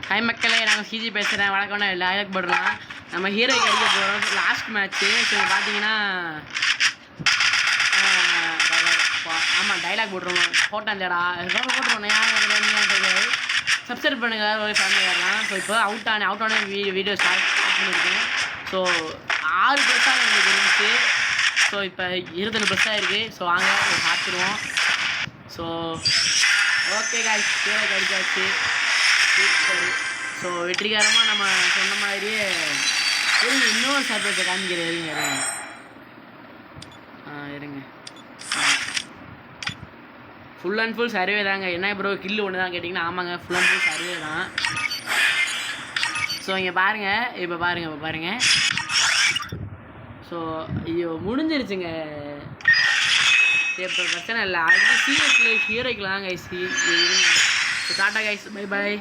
Hi மக்களே, நாங்கள் CG பேசுகிறேன். வழக்கம்னா டைலாக் போடலாம். நம்ம ஹீரோக்கு அடிக்க போகிறோம். Last match. ஸோ பார்த்தீங்கன்னா ஆமாம் டைலாக் போட்டுருவோம். போட்டேன் இல்லைடா போட்டுருவோம். யார் சப்ஸ்கிரைப் பண்ணுங்கள், ஒரு ஃபேமிலி வரலாம். ஸோ இப்போ அவுட் ஆன வீடியோ ஸ்டார்ட் பண்ணியிருக்கேன். ஸோ 6 ப்ளஸ்ஸாக எனக்கு இருந்துச்சு. ஸோ இப்போ 27 ப்ளஸ்ஸாக இருக்குது. ஸோ வாங்க பார்த்துருவோம். ஸோ ஓகே காய்ஸ், ஹீரோக்கு அடிச்சாச்சு. ஸோ வெற்றிகரமாக நம்ம சொன்ன மாதிரியே இன்னொரு சர்ப்ரைஸை காமிக்கிறேன். இருங்க ஃபுல் அண்ட் ஃபுல் சர்வே தாங்க. என்ன ப்ரோ கில்லு ஒன்று தான் கேட்டிங்கன்னா, ஆமாங்க ஃபுல் அண்ட் ஃபுல் சர்வே தான். ஸோ இங்கே பாருங்கள், இப்போ பாருங்கள். ஸோ ஐயோ முடிஞ்சிருச்சுங்க. இப்போ பிரச்சனை இல்லை. அது சீரியஸ்ல ஹீரோய்க்கலாம் கைஸ். டாட்டா கைஸ், பை பாய்.